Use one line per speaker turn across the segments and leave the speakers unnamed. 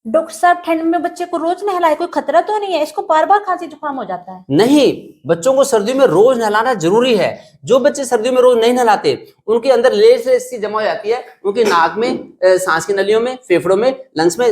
Doctor साहब, ठंड में बच्चे को रोज नहलाए, कोई खतरा तो नहीं है? इसको बार बार खांसी जुकाम हो जाता है।
नहीं, बच्चों को सर्दियों में रोज नहलाना जरूरी है। जो बच्चे सर्दियों में रोज नहीं नहलाते, उनके अंदर लेस सी जमा हो जाती है, उनकी नाक में, सांस की नलियों में, फेफड़ों में, लंग्स में,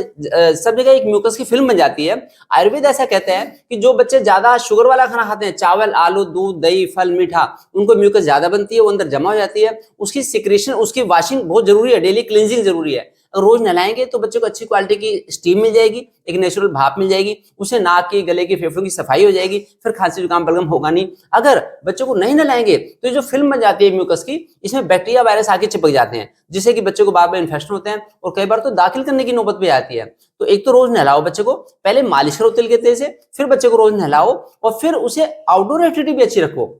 सब जगह एक म्यूकस की फिल्म बन जाती है। आयुर्वेद ऐसा कहते हैं कि जो बच्चे ज्यादा शुगर वाला खाना खाते हैं, चावल, आलू, दूध, दही, फल, मीठा, उनको म्यूकस ज्यादा बनती है, वो अंदर जमा हो जाती है। उसकी सिक्रेशन, उसकी वॉशिंग बहुत जरूरी है, डेली क्लींजिंग जरूरी है। अगर रोज नहलाएंगे तो बच्चे को अच्छी क्वालिटी की स्टीम मिल जाएगी, एक नेचुरल भाप मिल जाएगी, उसे नाक की, गले की, फेफड़ों की सफाई हो जाएगी, फिर खांसी जुकाम बलगम होगा नहीं। अगर बच्चों को नहीं नहलाएंगे तो जो फिल्म बन जाती है म्यूकस की, इसमें बैक्टीरिया, वायरस आके चिपक जाते हैं, जिससे कि बच्चे को बार बार इन्फेक्शन होते हैं और कई बार तो दाखिल करने की नौबत भी आती है। तो एक तो रोज नहलाओ बच्चे को, पहले मालिश करो तिल के तेल से, फिर बच्चे को रोज नहलाओ, और फिर उसे आउटडोर एक्टिविटी भी अच्छी रखो।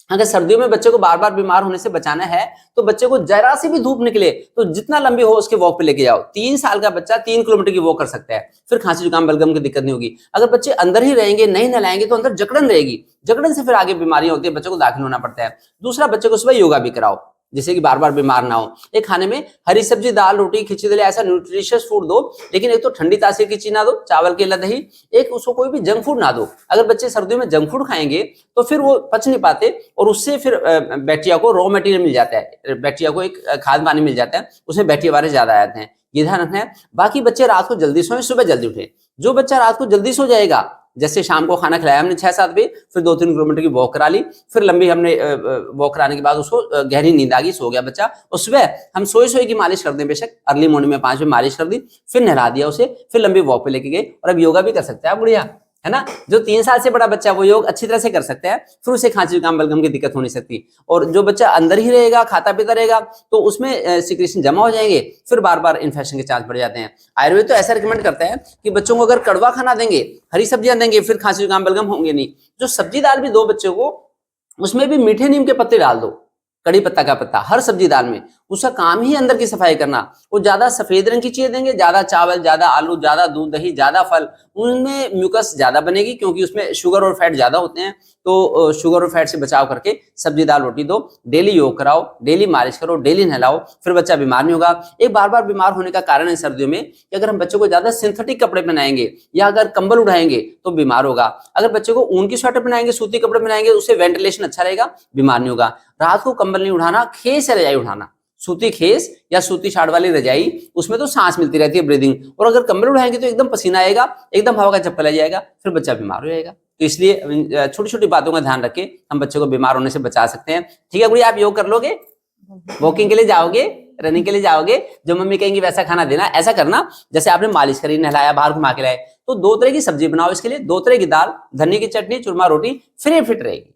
अगर सर्दियों में बच्चे को बार बार बीमार होने से बचाना है तो बच्चे को जरा सी भी धूप निकले तो जितना लंबी हो उसके वॉक पे लेके जाओ। 3 साल का बच्चा 3 किलोमीटर की वॉक कर सकता है, फिर खांसी जुकाम बलगम की दिक्कत नहीं होगी। अगर बच्चे अंदर ही रहेंगे, नहीं नहलाएंगे, तो अंदर जकड़न रहेगी, जकड़न से फिर आगे बीमारियां होती है, बच्चे को दाखिल होना पड़ता है। दूसरा, बच्चे को सुबह योगा भी कराओ, जिससे कि बार बार बीमार ना हो। एक खाने में हरी सब्जी, दाल, रोटी, खिचड़ी, दलिया, ऐसा न्यूट्रिशियस फूड दो, लेकिन एक तो ठंडी तासीर की चीज ना दो, चावल के दही, एक उसको कोई भी जंक फूड ना दो। अगर बच्चे सर्दियों में जंक फूड खाएंगे तो फिर वो पच नहीं पाते और उससे फिर बैक्टीरिया को रॉ मटेरियल मिल जाता है, बैक्टीरिया को एक खाद पानी मिल जाता है, उसमें बैक्टीरिया वायरस ज्यादा आ जाते हैं। ये ध्यान रखना है। बाकी बच्चे रात को जल्दी सोएं, सुबह जल्दी उठें। जो बच्चा रात को जल्दी सो जाएगा, जैसे शाम को खाना खिलाया हमने 6-7 बजे, फिर 2-3 किलोमीटर की वॉक करा ली, फिर लंबी हमने वॉक कराने के बाद उसको गहरी नींद आ गई, सो गया बच्चा, और सुबह हम सोए सोए की मालिश कर दें, बेशक अर्ली मॉर्निंग में 5 बजे मालिश कर दी, फिर नहला दिया उसे, फिर लंबी वॉक पे लेके गए, और अब योगा भी कर सकता है बढ़िया, है ना। जो 3 साल से बड़ा बच्चा वो योग अच्छी तरह से कर सकता है, फिर उसे खांसी जुकाम बलगम की दिक्कत हो नहीं सकती। और जो बच्चा अंदर ही रहेगा, खाता पीता रहेगा, तो उसमें सिक्रेशन जमा हो जाएंगे, फिर बार बार इन्फेक्शन के चांस बढ़ जाते हैं। आयुर्वेद तो ऐसा रिकमेंड करता है कि बच्चों को अगर कड़वा खाना देंगे, हरी सब्जियां देंगे, फिर खांसी जुकाम बलगम होंगे नहीं। जो सब्जी दाल भी दो बच्चों को, उसमें भी मीठे नीम के पत्ते डाल दो, कड़ी पत्ता का पत्ता हर सब्जी दाल में। उसका काम ही अंदर की सफाई करना। वो ज्यादा सफेद रंग की चीजें देंगे, ज्यादा चावल, ज्यादा आलू, ज्यादा दूध, दही, ज्यादा फल, उनमें म्यूकस ज्यादा बनेगी, क्योंकि उसमें शुगर और फैट ज्यादा होते हैं। तो शुगर और फैट से बचाव करके सब्जी दाल रोटी दो, डेली योग कराओ, डेली मालिश करो, डेली नहलाओ, फिर बच्चा बीमार नहीं होगा। एक बार बार बीमार होने का कारण है सर्दियों में कि अगर हम बच्चों को ज्यादा सिंथेटिक कपड़े पहनाएंगे या अगर कंबल उड़ाएंगे तो बीमार होगा। अगर बच्चे को ऊन की स्वेटर पहनाएंगे, सूती कपड़े पहनाएंगे, उससे वेंटिलेशन अच्छा रहेगा, बीमार नहीं होगा। रात को कंबल नहीं उठाना, खेस या रजाई उठाना, सूती खेस या सूती शाड़ वाली रजाई, उसमें तो सांस मिलती रहती है, ब्रीदिंग। और अगर कंबल उठाएंगे तो एकदम पसीना आएगा, एकदम हवा का झपका लग जाएगा, फिर बच्चा बीमार हो जाएगा। तो इसलिए छोटी छोटी बातों का ध्यान रख के हम बच्चों को बीमार होने से बचा सकते हैं। ठीक है गुड़िया, आप योग कर लोगे, वॉकिंग के लिए जाओगे, रनिंग के लिए जाओगे, जो मम्मी कहेंगी वैसा खाना देना। ऐसा करना जैसे आपने मालिश करी, नहलाया, बाहर घुमा के लाए, तो 2 तरह की सब्जी बनाओ इसके लिए, 2 तरह की दाल, धनिया की चटनी, चूरमा रोटी, फिर ये फिट रहेगी।